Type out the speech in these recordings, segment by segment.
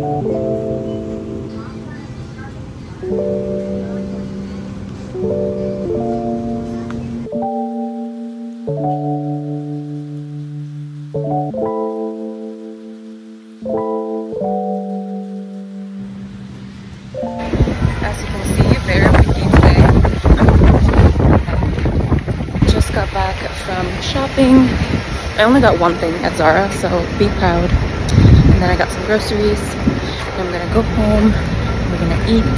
As you can see, very picky today. Just got back from shopping. I only got one thing at Zara, so be proud. And then I got some groceries. And I'm gonna go home. We're gonna eat.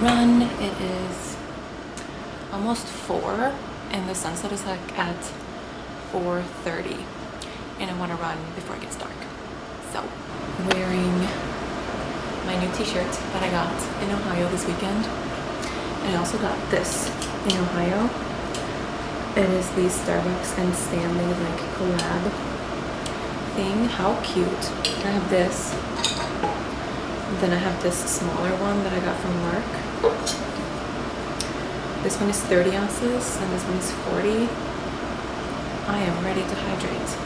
Run. It is almost 4 and the sunset is like at 4:30 and I want to run before it gets dark. So I'm wearing my new t-shirt that I got in Ohio this weekend, and I also got this in Ohio. It is the Starbucks and Stanley like collab thing. How cute. I have this. Then I have this smaller one that I got from Mark. This one is 30 ounces and this one is 40. I am ready to hydrate.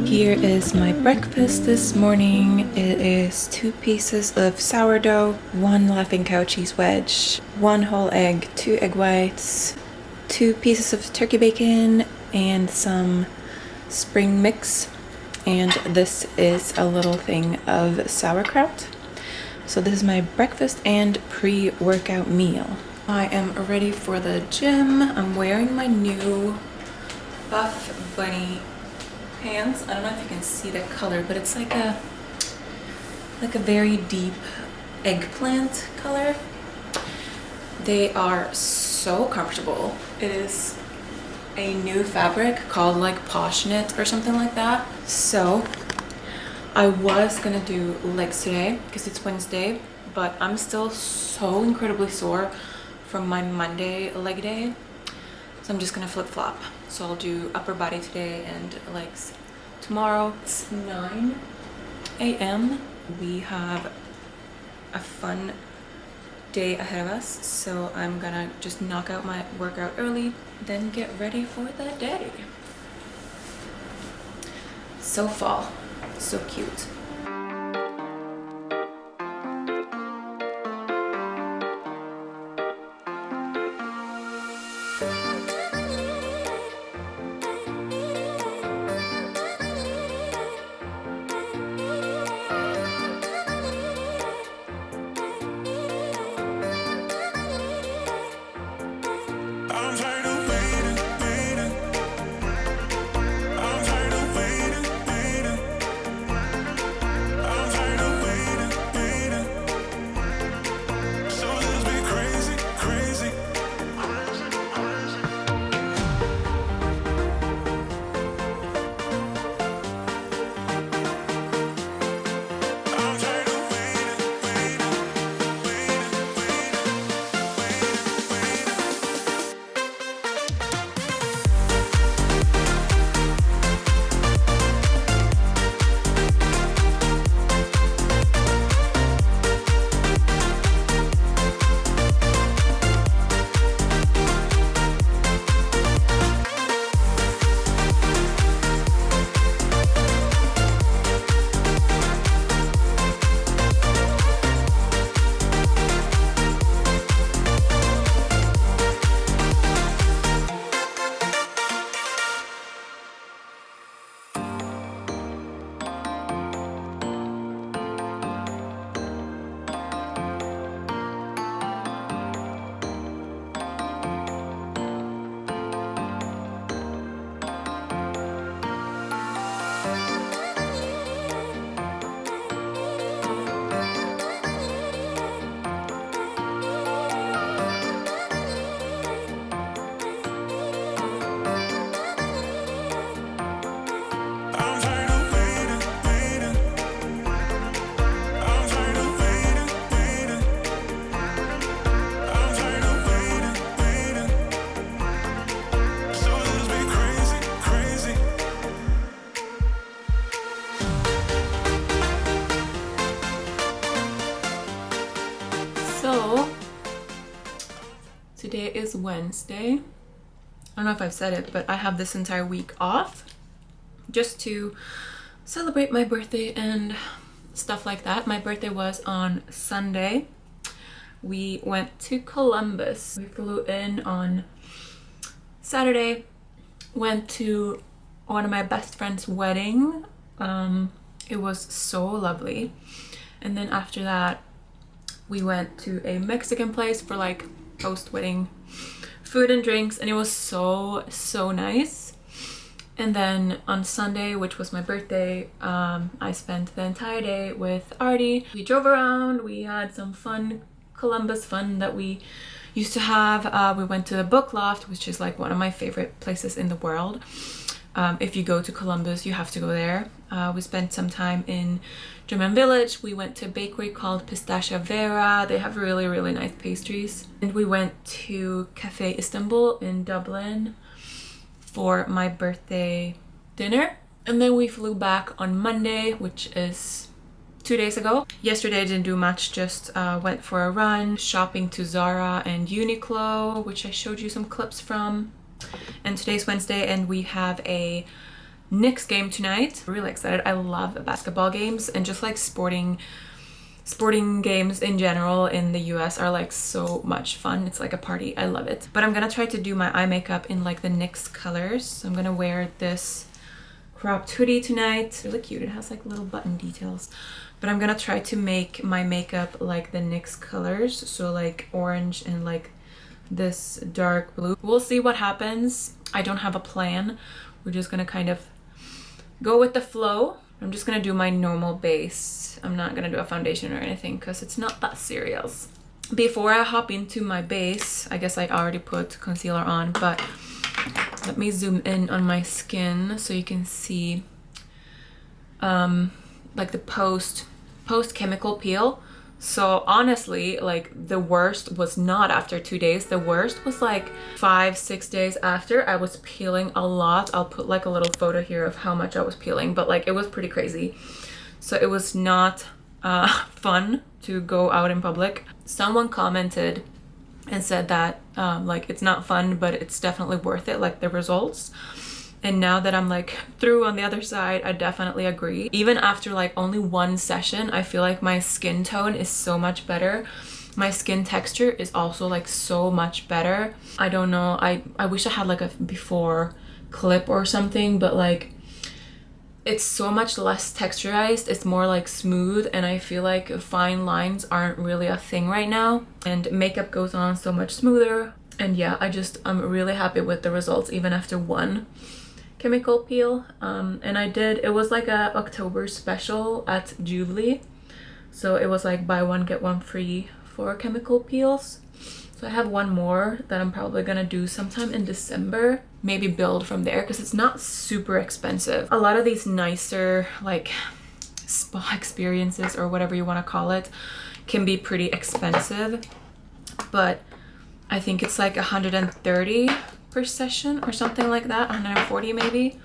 Here is my breakfast this morning. It is 2 pieces of sourdough, 1 Laughing Cow cheese wedge, 1 whole egg, 2 egg whites, 2 pieces of turkey bacon, and some spring mix. And this is a little thing of sauerkraut. So this is my breakfast and pre-workout meal. I am ready for the gym. I'm wearing my new Buff Bunny pants. I don't know if you can see the color, but it's like a very deep eggplant color. They are so comfortable. It is a new fabric called like Posh Knit or something like that. So I was gonna do legs today because it's Wednesday, but I'm still so incredibly sore from my Monday leg day. So I'm just gonna flip-flop. So I'll do upper body today and legs tomorrow. It's 9 a.m. We have a fun day ahead of us, so I'm gonna just knock out my workout early, then get ready for the day. So fall, so cute. So today is Wednesday. I don't know if I've said it, but I have this entire week off just to celebrate my birthday and stuff like that. My birthday was on Sunday. We went to Columbus. We flew in on Saturday, went to one of my best friend's wedding. It was so lovely. And then after that, we went to a Mexican place for like post-wedding food and drinks, and it was so nice. And then on Sunday, which was my birthday, I spent the entire day with Artie. We drove around, we had some fun Columbus fun that we used to have. We went to the Book Loft, which is like one of my favorite places in the world. If you go to Columbus, you have to go there. We spent some time in German Village. We went to a bakery called Pistachia Vera. They have really nice pastries. And we went to Cafe Istanbul in Dublin for my birthday dinner. And then we flew back on Monday, which is 2 days ago. Yesterday I didn't do much, just went for a run, shopping to Zara and Uniqlo, which I showed you some clips from. And today's Wednesday and we have a Knicks game tonight. I'm really excited. I love basketball games, and just like sporting games in general in the US are like so much fun. It's like a party. I love it. But I'm gonna try to do my eye makeup in like the Knicks colors. So I'm gonna wear this cropped hoodie tonight. It's really cute. It has like little button details. But I'm gonna try to make my makeup like the Knicks colors. So like orange and like this dark blue. We'll see what happens. I don't have a plan. We're just gonna kind of go with the flow. I'm just gonna do my normal base. I'm not gonna do a foundation or anything because it's not that serious. Before I hop into my base, I guess I already put concealer on, but let me zoom in on my skin so you can see like the post chemical peel. So honestly, like the worst was not after 2 days. The worst was like 5-6 days after. I was peeling a lot. I'll put like a little photo here of how much I was peeling, but like it was pretty crazy. So it was not fun to go out in public. Someone commented and said that like it's not fun, but it's definitely worth it, like the results. And now that I'm like through on the other side, I definitely agree. Even after like only one session, I feel like my skin tone is so much better. My skin texture is also like so much better. I don't know, I wish I had like a before clip or something, but like it's so much less texturized. It's more like smooth, and I feel like fine lines aren't really a thing right now, and makeup goes on so much smoother. And yeah, I'm really happy with the results even after one chemical peel. And it was like a October special at Jubilee, so it was like buy one get one free for chemical peels. So I have one more that I'm probably gonna do sometime in December, maybe build from there, because it's not super expensive. A lot of these nicer like spa experiences or whatever you want to call it can be pretty expensive, but I think it's like 130 per session or something like that, 140 maybe,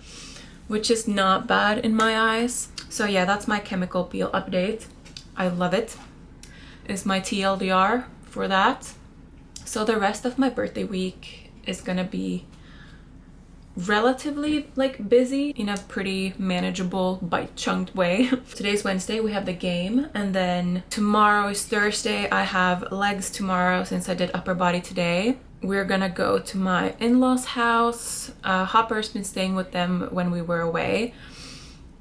which is not bad in my eyes. So yeah, that's my chemical peel update. I love it. It's my TLDR for that. So the rest of my birthday week is gonna be relatively like busy in a pretty manageable bite chunked way. Today's Wednesday, we have the game, and then tomorrow is Thursday. I have legs tomorrow since I did upper body today. We're gonna go to my in-laws house. Hopper's been staying with them when we were away,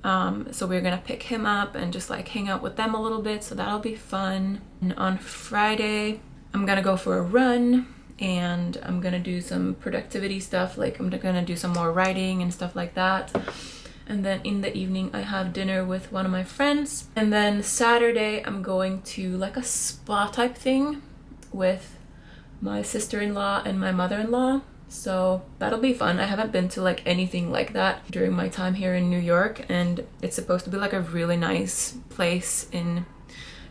so we're gonna pick him up and just like hang out with them a little bit, so that'll be fun. And on Friday I'm gonna go for a run, and I'm gonna do some productivity stuff, like I'm gonna do some more writing and stuff like that. And then in the evening I have dinner with one of my friends, and then Saturday I'm going to like a spa type thing with my sister-in-law and my mother-in-law, so that'll be fun. I haven't been to like anything like that during my time here in New York, and it's supposed to be like a really nice place in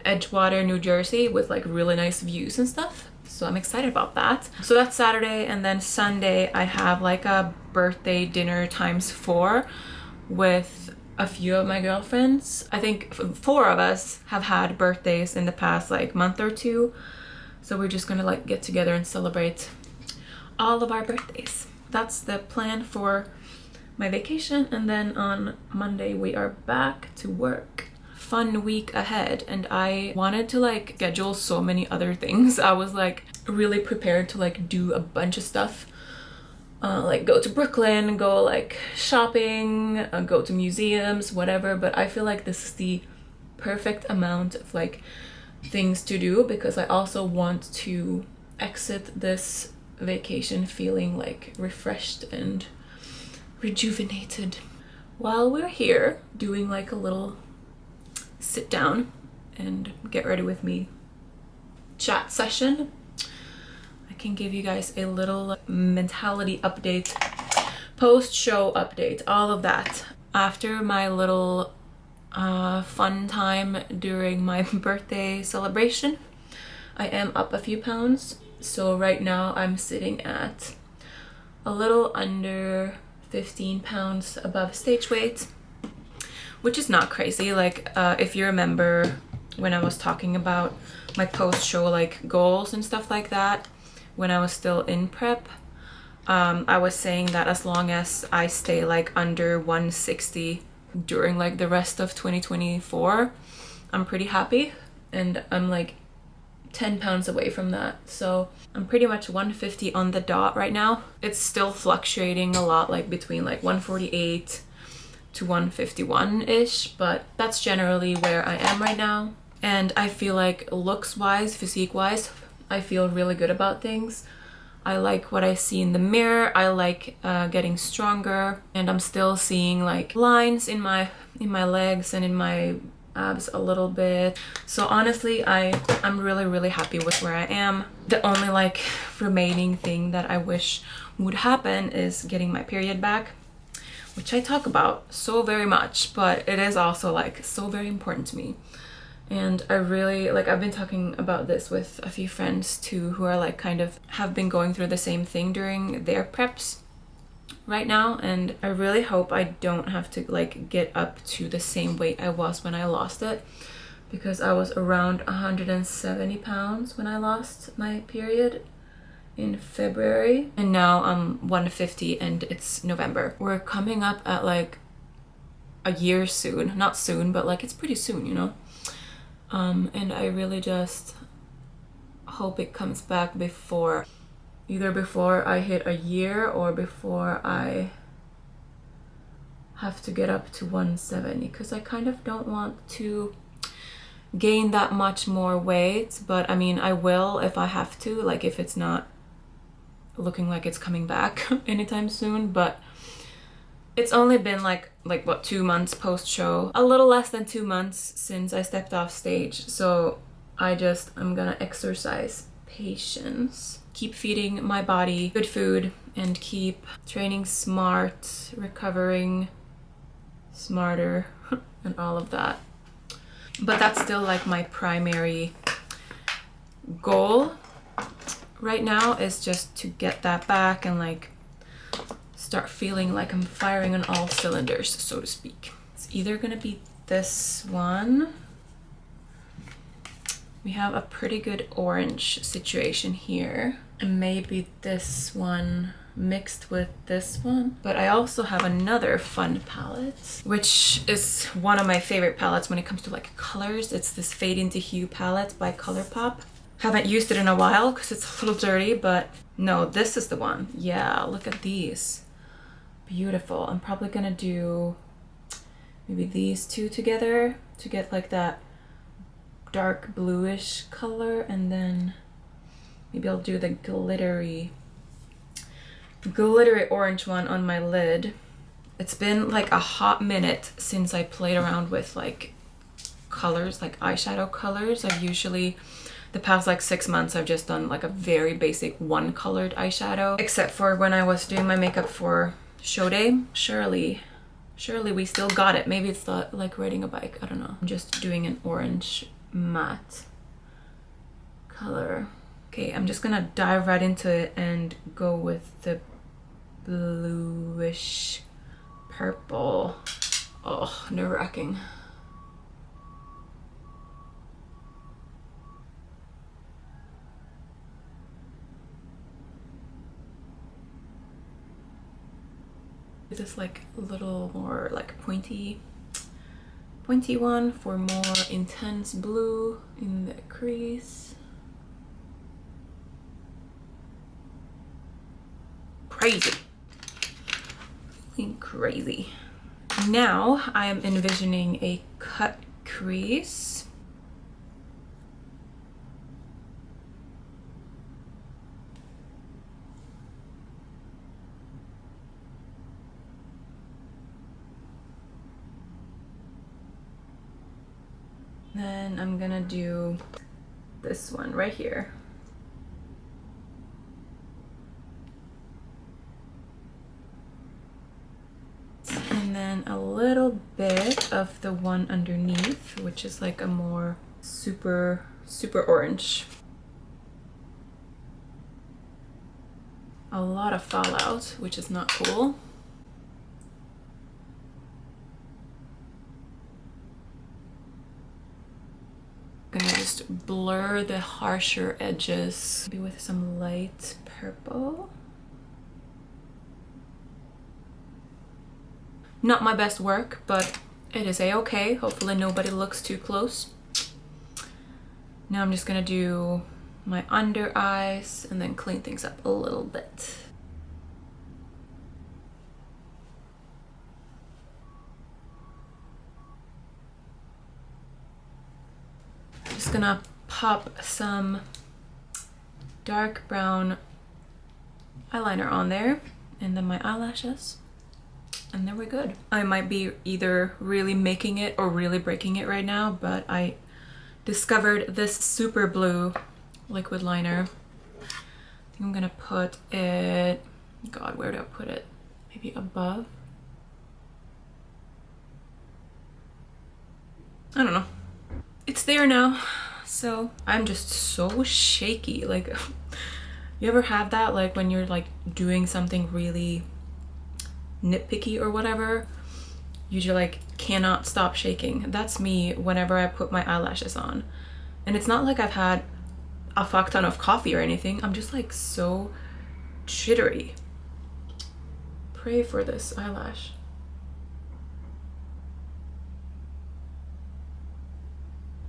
Edgewater, New Jersey, with like really nice views and stuff. So I'm excited about that. So that's Saturday, and then Sunday I have like a birthday dinner ×4 with a few of my girlfriends. I think 4 of us have had birthdays in the past like month or two, so we're just gonna like get together and celebrate all of our birthdays. That's the plan for my vacation, and then on Monday we are back to work. Fun week ahead, and I wanted to like schedule so many other things. I was like really prepared to like do a bunch of stuff, like go to Brooklyn, go like shopping, go to museums, whatever, but I feel like this is the perfect amount of like things to do, because I also want to exit this vacation feeling like refreshed and rejuvenated. While we're here doing like a little sit down and get ready with me chat session, I can give you guys a little mentality update, post-show update, all of that. After my little fun time during my birthday celebration, I am up a few pounds. So right now I'm sitting at a little under 15 pounds above stage weight, which is not crazy. Like if you remember when I was talking about my post-show like goals and stuff like that, when I was still in prep, I was saying that as long as I stay like under 160 during like the rest of 2024, I'm pretty happy, and I'm like 10 pounds away from that. So I'm pretty much 150 on the dot right now. It's still fluctuating a lot, like between like 148 to 151-ish, but that's generally where I am right now. And I feel like looks-wise, physique-wise, I feel really good about things. I like what I see in the mirror. I like getting stronger, and I'm still seeing like lines in my legs and in my abs a little bit. So honestly, I'm really happy with where I am. The only like remaining thing that I wish would happen is getting my period back, which I talk about so very much, but it is also like so very important to me. And I really, like, I've been talking about this with a few friends too who are like kind of have been going through the same thing during their preps right now, and I really hope I don't have to like get up to the same weight I was when I lost it, because I was around 170 pounds when I lost my period in February, and now I'm 150 and it's November. We're coming up at like a year soon, not soon, but like it's pretty soon, you know. And I really just hope it comes back before, either before I hit a year or before I have to get up to 170, because I kind of don't want to gain that much more weight. But I mean, I will if I have to, like if it's not looking like it's coming back anytime soon. But it's only been like what, 2 months post show, a little less than 2 months since I stepped off stage. So I'm gonna exercise patience, keep feeding my body good food, and keep training smart, recovering smarter, and all of that. But that's still like my primary goal right now, is just to get that back and like start feeling like I'm firing on all cylinders, so to speak. It's either gonna be this one. We have a pretty good orange situation here, and maybe this one mixed with this one. But I also have another fun palette, which is one of my favorite palettes when it comes to like colors. It's this Fade into Hue palette by Colourpop. Haven't used it in a while because it's a little dirty, but no, this is the one. Yeah, look at these. Beautiful. I'm probably gonna do maybe these two together to get like that dark bluish color, and then maybe I'll do the glittery orange one on my lid. It's been like a hot minute since I played around with like colors, like eyeshadow colors. I've usually, the past like 6 months, I've just done like a very basic one colored eyeshadow, except for when I was doing my makeup for show day. Surely we still got it. Maybe it's like riding a bike, I don't know. I'm just doing an orange matte color. Okay, I'm just gonna dive right into it and go with the bluish purple. Oh, nerve-wracking. This like a little more like pointy one for more intense blue in the crease. Crazy. Feeling crazy. Now I am envisioning a cut crease. Then I'm gonna do this one right here. And then a little bit of the one underneath, which is like a more super orange. A lot of fallout, which is not cool. Gonna just blur the harsher edges, maybe with some light purple. Not my best work, but it is a-okay. Hopefully nobody looks too close. Now I'm just gonna do my under eyes and then clean things up a little bit. Just gonna pop some dark brown eyeliner on there, and then my eyelashes, and then we're good. I might be either really making it or really breaking it right now, but I discovered this super blue liquid liner. I think I'm gonna put it, God, where do I put it? Maybe above? I don't know. it's there now. So I'm just so shaky. Like, you ever have that, like when you're like doing something really nitpicky or whatever, you just like cannot stop shaking? That's me whenever I put my eyelashes on. And it's not like I've had a fuck ton of coffee or anything. I'm just like so jittery. Pray for this eyelash.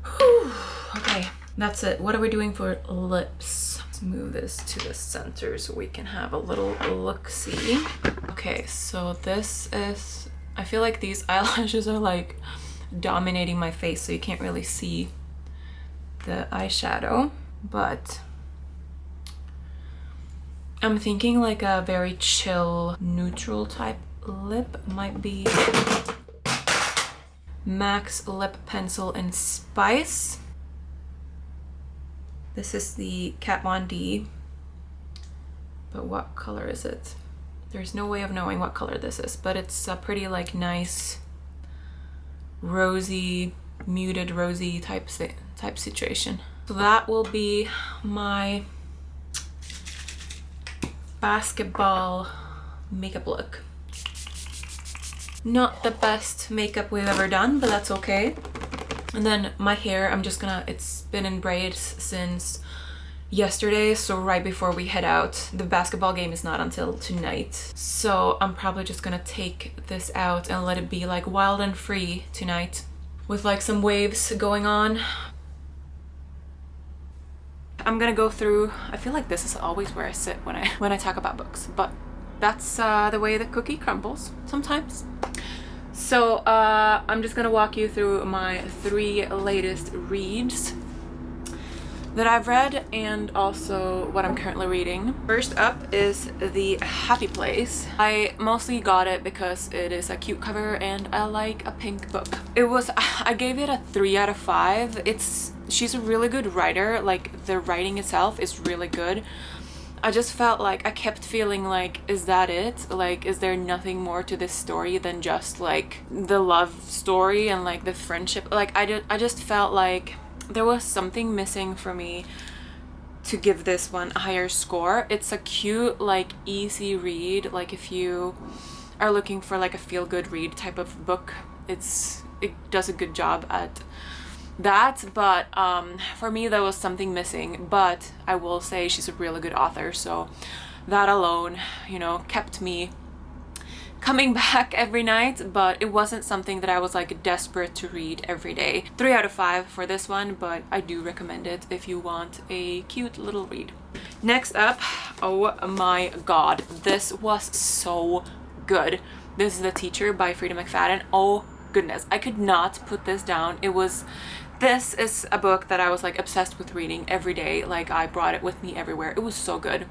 Whew. Okay, that's it. What are we doing for lips? Let's move this to the center so we can have a little look-see. Okay, so this is, I feel like these eyelashes are like dominating my face, so you can't really see the eyeshadow, but I'm thinking like a very chill, neutral type lip might be MAC's Lip Pencil in Spice. This is the Kat Von D, but what color is it? There's no way of knowing what color this is, but it's a pretty like nice rosy, muted rosy type situation. So that will be my basketball makeup look. Not the best makeup we've ever done, but that's okay. And then my hair, I'm just gonna, it's been in braids since yesterday, so right before we head out. The basketball game is not until tonight, so I'm probably just gonna take this out and let it be like wild and free tonight with like some waves going on. I'm gonna go through, I feel like this is always where I sit when I talk about books, but that's the way the cookie crumbles sometimes. So I'm just gonna walk you through my 3 latest reads that I've read and also what I'm currently reading. First up is The Happy Place. I mostly got it because it is a cute cover and I like a pink book. I gave it a 3 out of 5. She's a really good writer, like the writing itself is really good. I just felt like I kept feeling like, is that it? Like, is there nothing more to this story than just like the love story and like the friendship? Like I just felt like there was something missing for me to give this one a higher score. It's a cute, like easy read. Like if you are looking for like a feel-good read type of book, it does a good job at that, but for me there was something missing. But I will say she's a really good author, so that alone, you know, kept me coming back every night. But it wasn't something that I was like desperate to read every day. 3 out of 5 for this one, but I do recommend it if you want a cute little read. Next up, oh my god, this was so good. This is The Teacher by Frida McFadden. Oh goodness, I could not put this down. This is a book that I was like obsessed with reading every day. Like I brought it with me everywhere. It was so good.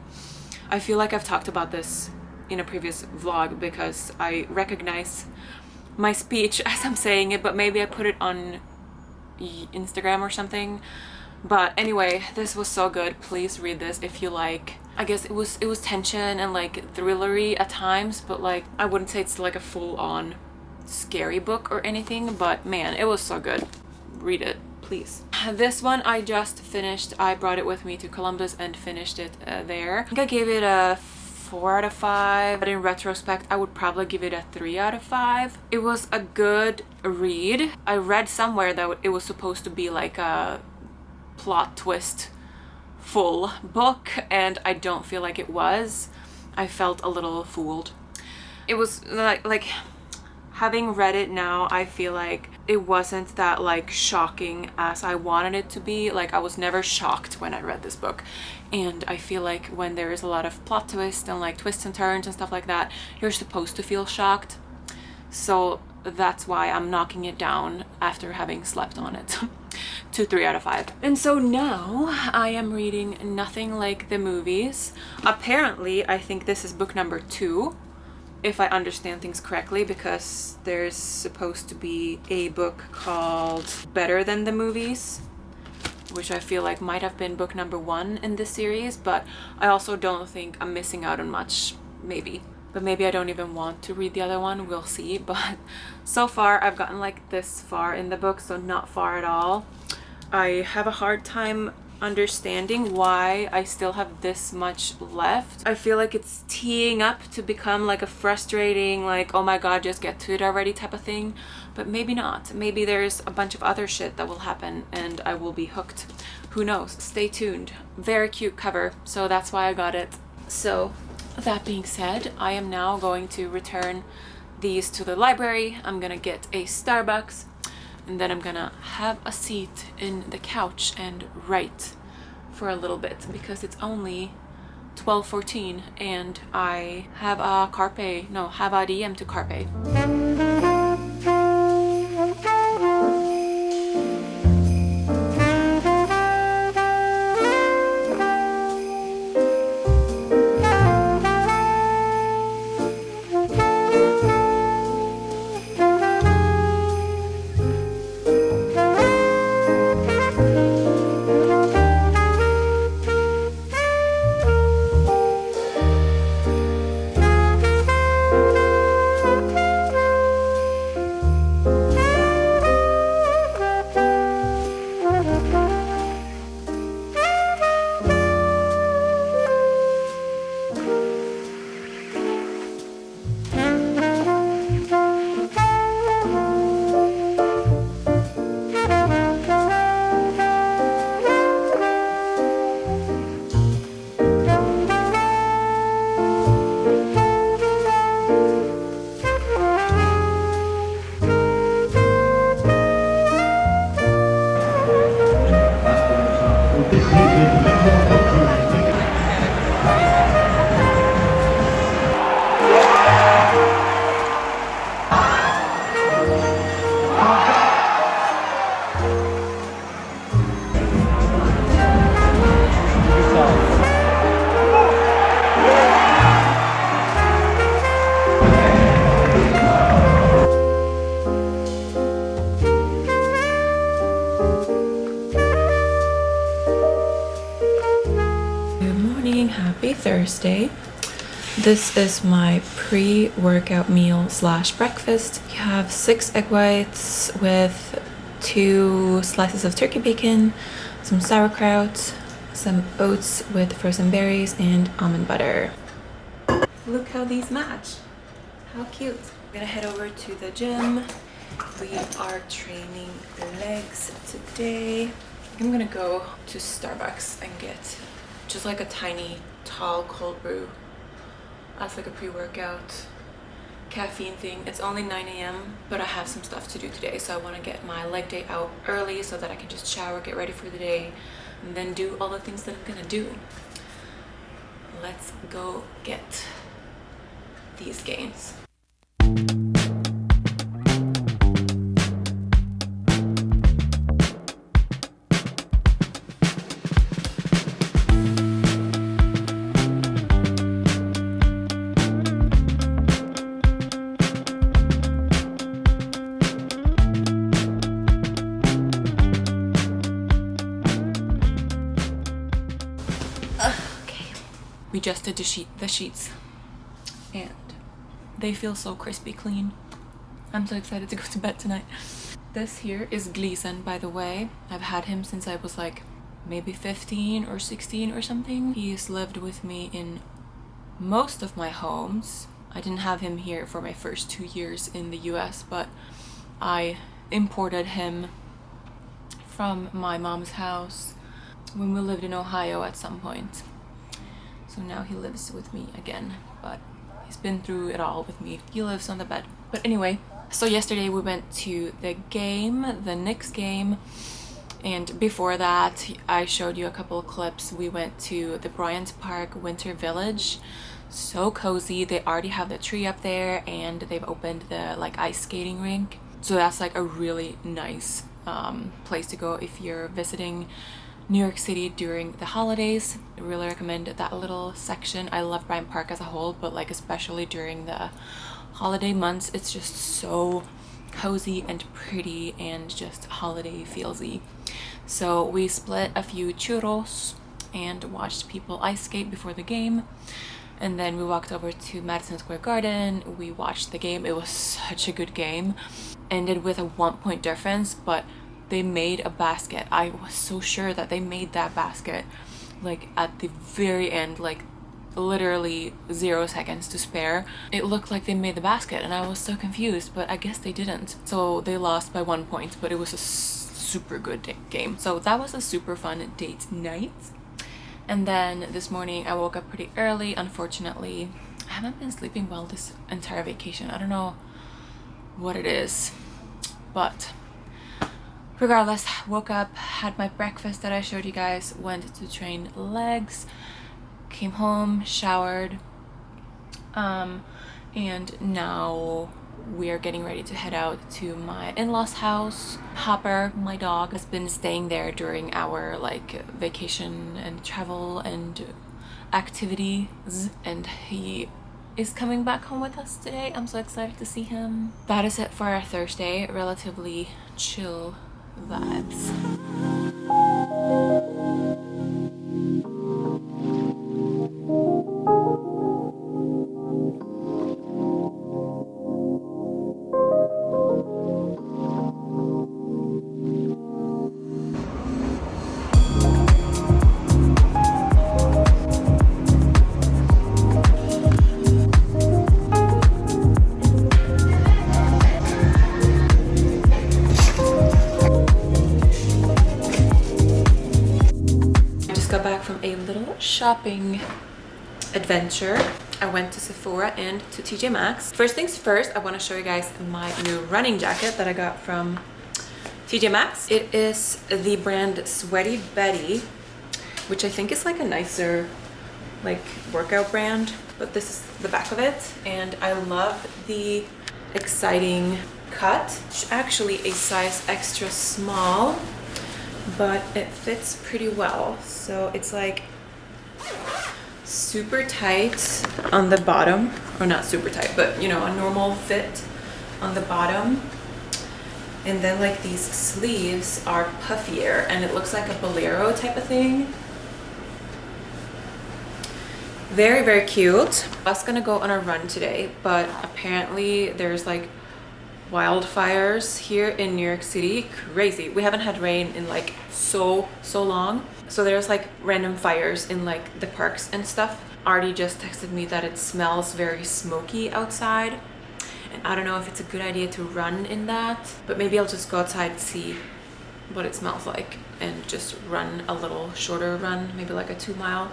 I feel like I've talked about this in a previous vlog because I recognize my speech as I'm saying it, but maybe I put it on Instagram or something. But anyway, this was so good. Please read this if you like. I guess it was tension and like thrillery at times, but like I wouldn't say it's like a full-on scary book or anything, but man, it was so good. Read it, please. This one I just finished. I brought it with me to Columbus and finished it there. I think I gave it a 4 out of 5, but in retrospect I would probably give it a 3 out of 5. It was a good read. I read somewhere that it was supposed to be like a plot twist full book, and I don't feel like it was. I felt a little fooled. It was like having read it now, I feel like it wasn't that like shocking as I wanted it to be. Like I was never shocked when I read this book, and I feel like when there is a lot of plot twists and like twists and turns and stuff like that, you're supposed to feel shocked. So that's why I'm knocking it down after having slept on it to 3 out of 5. And so now I am reading Nothing Like the Movies. Apparently I think this is book number 2, if I understand things correctly, because there's supposed to be a book called Better Than the Movies, which I feel like might have been book number 1 in this series, but I also don't think I'm missing out on much, maybe. But maybe I don't even want to read the other one, we'll see. But so far I've gotten like this far in the book, so not far at all. I have a hard time understanding why I still have this much left. I feel like it's teeing up to become like a frustrating, like, oh my god, just get to it already type of thing. But maybe not. Maybe there's a bunch of other shit that will happen and I will be hooked. Who knows? Stay tuned. Very cute cover, so that's why I got it. So that being said, I am now going to return these to the library. I'm gonna get a Starbucks and then I'm gonna have a seat in the couch and write for a little bit because it's only 12:14 and I have a DM to Carpe. Happy Thursday. This is my pre-workout meal / breakfast. You have 6 egg whites with 2 slices of turkey bacon, some sauerkraut, some oats with frozen berries, and almond butter. Look how these match. How cute. I'm gonna head over to the gym. We are training legs today. I'm gonna go to Starbucks and get just like a tiny tall cold brew as like a pre-workout caffeine thing. It's only 9 a.m. but I have some stuff to do today, so I want to get my leg day out early so that I can just shower, get ready for the day, and then do all the things that I'm gonna do. Let's go get these gains. We just did the sheets and they feel so crispy clean. I'm so excited to go to bed tonight. This here is Gleason, by the way. I've had him since I was like maybe 15 or 16 or something. He's lived with me in most of my homes. I didn't have him here for my first 2 years in the US, but I imported him from my mom's house when we lived in Ohio at some point. So now he lives with me again, but he's been through it all with me. He lives on the bed. But anyway, so yesterday we went to the game, the Knicks game, and before that I showed you a couple of clips. We went to the Bryant Park Winter Village. So cozy. They already have the tree up there and they've opened the like ice skating rink. So that's like a really nice place to go if you're visiting New York City during the holidays. I really recommend that little section. I love Bryant Park as a whole, but like especially during the holiday months, it's just so cozy and pretty and just holiday feelsy. So we split a few churros and watched people ice skate before the game, and then we walked over to Madison Square Garden. We watched the game. It was such a good game. Ended with a 1-point difference, but they made a basket. I was so sure that they made that basket like at the very end, like literally 0 seconds to spare. It looked like they made the basket and I was so confused, but I guess they didn't. So they lost by 1 point, but it was a super good game. So that was a super fun date night. And then this morning I woke up pretty early. Unfortunately, I haven't been sleeping well this entire vacation. I don't know what it is, but regardless, woke up, had my breakfast that I showed you guys, went to train legs, came home, showered, and now we are getting ready to head out to my in-laws house. Hopper, my dog, has been staying there during our like vacation and travel and activities, and he is coming back home with us today. I'm so excited to see him. That is it for our Thursday. Relatively chill vibes. Got back from a little shopping adventure. I went to Sephora and to TJ Maxx. First things first, I want to show you guys my new running jacket that I got from TJ Maxx. It is the brand Sweaty Betty, which I think is like a nicer like workout brand, but this is the back of it. And I love the exciting cut. It's actually a size extra small, but it fits pretty well. So it's like super tight on the bottom, or not super tight, but you know, a normal fit on the bottom. And then like these sleeves are puffier and it looks like a bolero type of thing. Very, very cute. I was gonna go on a run today, but apparently there's like wildfires here in New York City. Crazy. We haven't had rain in like so long. So there's like random fires in like the parks and stuff. Artie just texted me that it smells very smoky outside. And I don't know if it's a good idea to run in that, but maybe I'll just go outside and see what it smells like and just run a little shorter run, maybe like a 2-mile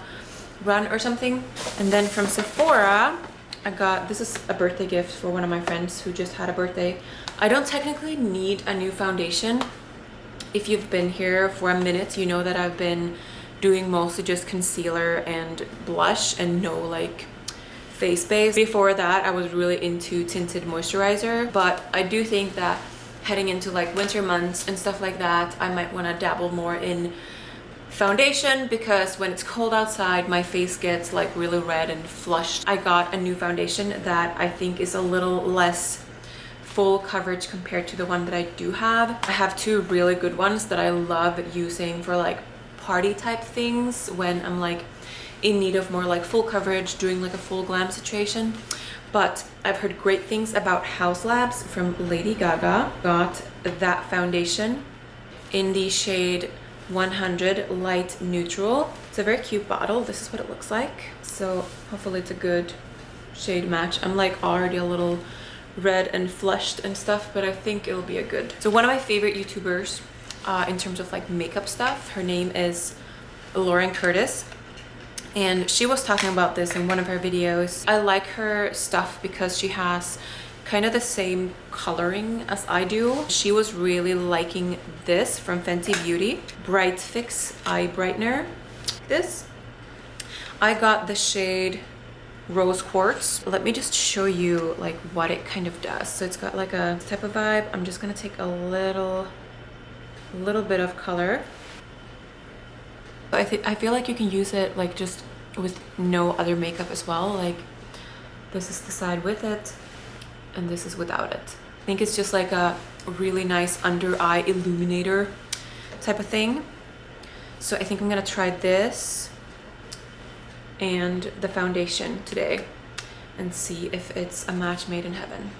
run or something. And then from Sephora, I got, this is a birthday gift for one of my friends who just had a birthday. I don't technically need a new foundation. If you've been here for a minute, you know that I've been doing mostly just concealer and blush and no like face base. Before that, I was really into tinted moisturizer, but I do think that heading into like winter months and stuff like that, I might want to dabble more in foundation, because when it's cold outside my face gets like really red and flushed. I got a new foundation that I think is a little less full coverage compared to the one that I do have. I have two really good ones that I love using for like party type things when I'm like in need of more like full coverage, doing like a full glam situation. But I've heard great things about Hauslabs from Lady Gaga. Got that foundation in the shade 100 Light Neutral. It's a very cute bottle. This is what it looks like. So hopefully it's a good shade match. I'm like already a little red and flushed and stuff, but I think it'll be a good. So one of my favorite YouTubers in terms of like makeup stuff, her name is Lauren Curtis, and she was talking about this in one of her videos. I like her stuff because she has kind of the same coloring as I do. She was really liking this from Fenty Beauty, Bright Fix Eye Brightener. This, I got the shade Rose Quartz. Let me just show you like what it kind of does. So it's got like a type of vibe. I'm just gonna take a little bit of color. I feel like you can use it like just with no other makeup as well. Like this is the side with it and this is without it. I think it's just like a really nice under eye illuminator type of thing. So I think I'm gonna try this and the foundation today and see if it's a match made in heaven.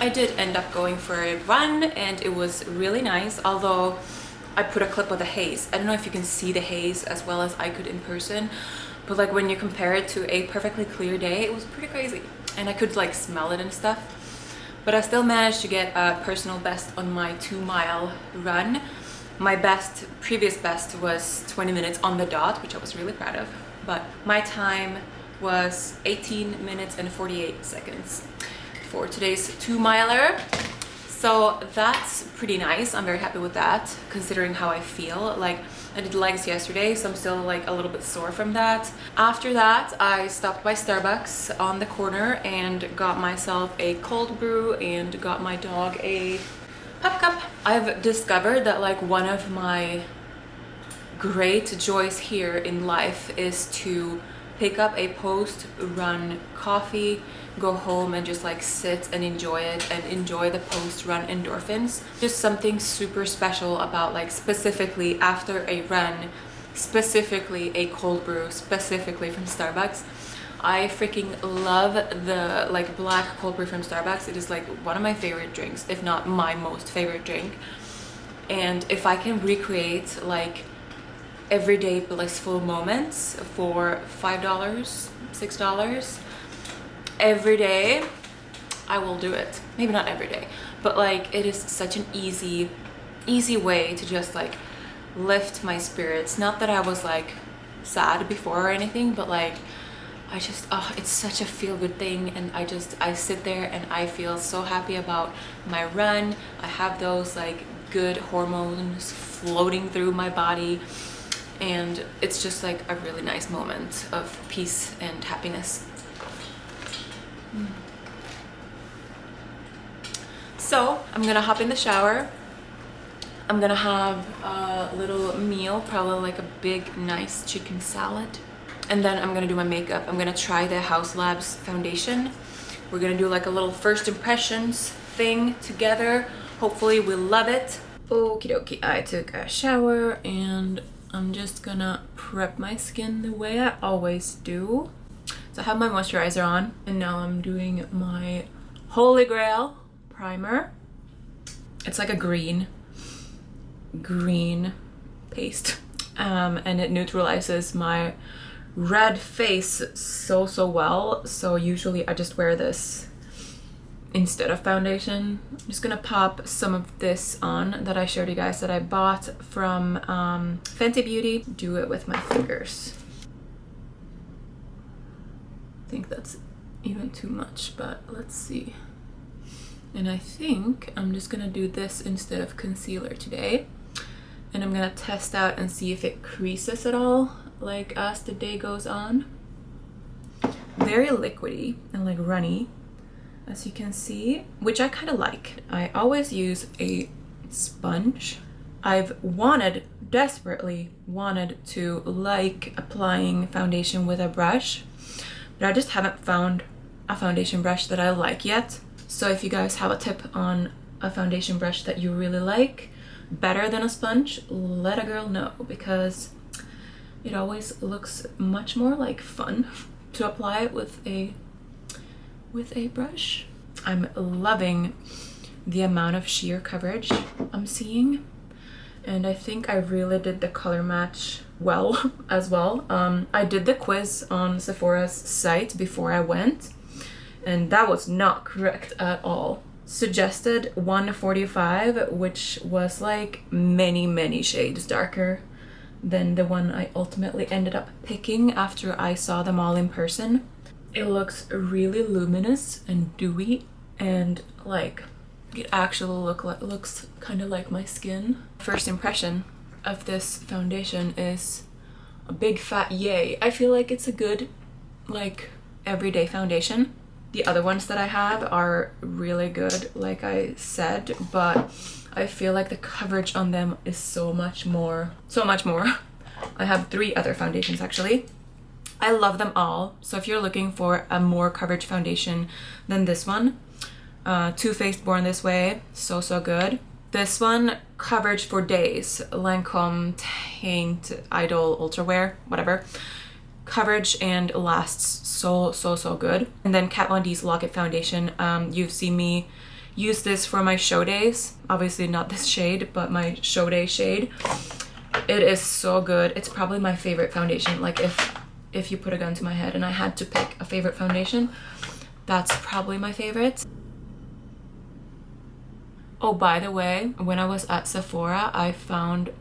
I did end up going for a run and it was really nice, although I put a clip of the haze. I don't know if you can see the haze as well as I could in person, but like when you compare it to a perfectly clear day, it was pretty crazy. And I could like smell it and stuff. But I still managed to get a personal best on my 2-mile run. My previous best was 20 minutes on the dot, which I was really proud of. But my time was 18 minutes and 48 seconds for today's 2-miler. So that's pretty nice. I'm very happy with that, considering how I feel. Like, I did legs yesterday, so I'm still like a little bit sore from that. After that, I stopped by Starbucks on the corner and got myself a cold brew and got my dog a pup cup. I've discovered that like one of my great joys here in life is to pick up a post-run coffee, go home and just like sit and enjoy it and enjoy the post-run endorphins. Just something super special about like specifically after a run, specifically a cold brew, specifically from Starbucks. I freaking love the like black cold brew from Starbucks. It is like one of my favorite drinks, if not my most favorite drink. And if I can recreate like everyday blissful moments for $5, $6 every day, I will do it. Maybe not every day, but like it is such an easy way to just like lift my spirits. Not that I was like sad before or anything, but like I just, oh, it's such a feel-good thing. And I sit there and I feel so happy about my run. I have those like good hormones floating through my body. And it's just like a really nice moment of peace and happiness. So I'm gonna hop in the shower. I'm gonna have a little meal, probably like a big, nice chicken salad. And then I'm gonna do my makeup. I'm gonna try the Hauslabs foundation. We're gonna do like a little first impressions thing together. Hopefully we'll love it. Okie dokie, I took a shower and I'm just gonna prep my skin the way I always do. So I have my moisturizer on and now I'm doing my Holy Grail primer. It's like a green paste and it neutralizes my red face so well. So usually I just wear this instead of foundation. I'm just gonna pop some of this on that I showed you guys that I bought from Fenty Beauty. Do it with my fingers. I think that's even too much, but let's see. And I think I'm just gonna do this instead of concealer today. And I'm gonna test out and see if it creases at all, like as the day goes on. Very liquidy and like runny, as you can see, which I kind of like. I always use a sponge. I've desperately wanted to like applying foundation with a brush, but I just haven't found a foundation brush that I like yet. So if you guys have a tip on a foundation brush that you really like, better than a sponge, let a girl know, because it always looks much more like fun to apply it with a brush. I'm loving the amount of sheer coverage I'm seeing, and I think I really did the color match well as well. I did the quiz on Sephora's site before I went, and that was not correct at all. Suggested 145, which was like many shades darker than the one I ultimately ended up picking after I saw them all in person. It looks really luminous and dewy, and like it actually looks kind of like my skin. First impression of this foundation is a big fat yay. I feel like it's a good like everyday foundation. The other ones that I have are really good, like I said, but I feel like the coverage on them is so much more. I have 3 other foundations actually. I love them all. So if you're looking for a more coverage foundation than this one, Too Faced Born This Way, so good. This one, coverage for days, Lancome Taint Idol Ultra Wear, whatever. Coverage and lasts so good. And then Kat Von D's Lock It foundation. You've seen me use this for my show days. Obviously not this shade, but my show day shade. It is so good. It's probably my favorite foundation. Like if you put a gun to my head and I had to pick a favorite foundation, that's probably my favorite. Oh, by the way, when I was at Sephora, I found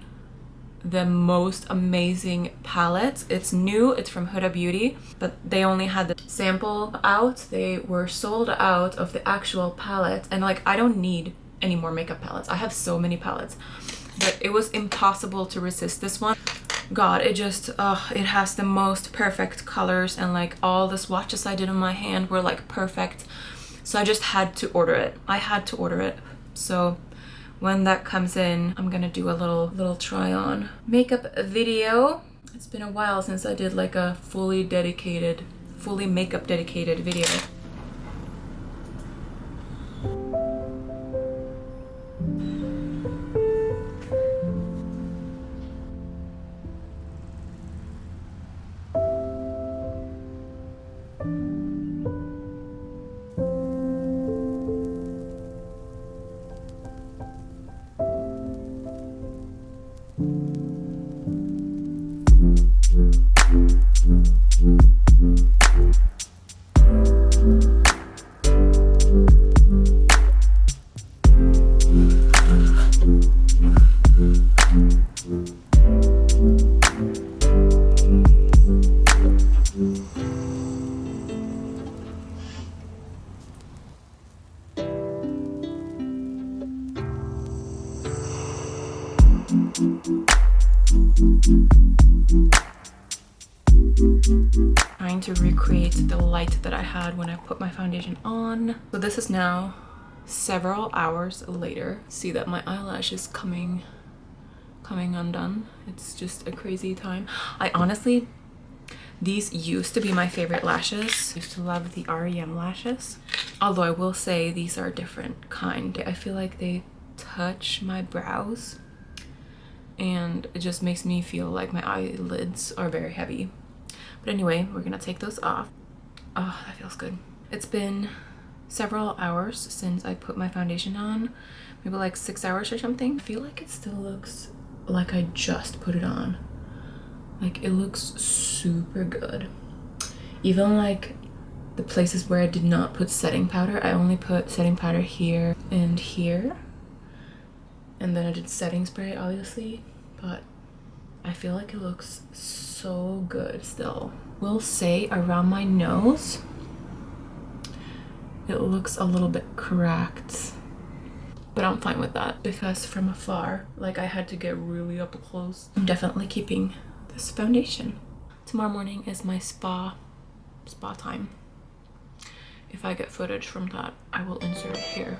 the most amazing palette. It's new, it's from Huda Beauty, but they only had the sample out. They were sold out of the actual palette, and like I don't need any more makeup palettes. I have so many palettes, but it was impossible to resist this one. God, it just it has the most perfect colors, and like all the swatches I did on my hand were like perfect, so I just had to order it. I had to order it. So when that comes in, I'm gonna do a little try on makeup video. It's been a while since I did like a fully makeup dedicated video. Trying to recreate the light that I had when I put my foundation on. So this is now several hours later. See that my eyelash is coming undone. It's just a crazy time. I honestly, these used to be my favorite lashes. I used to love the REM lashes. Although I will say these are a different kind. I feel like they touch my brows and it just makes me feel like my eyelids are very heavy. But anyway, we're gonna take those off. Oh, that feels good. It's been several hours since I put my foundation on. Maybe like 6 hours or something. I feel like it still looks like I just put it on. Like it looks super good. Even like the places where I did not put setting powder, I only put setting powder here and here. And then I did setting spray, obviously, but I feel like it looks so good still. Will say around my nose, it looks a little bit cracked, but I'm fine with that because from afar, like I had to get really up close. I'm definitely keeping this foundation. Tomorrow morning is my spa time. If I get footage from that, I will insert it here.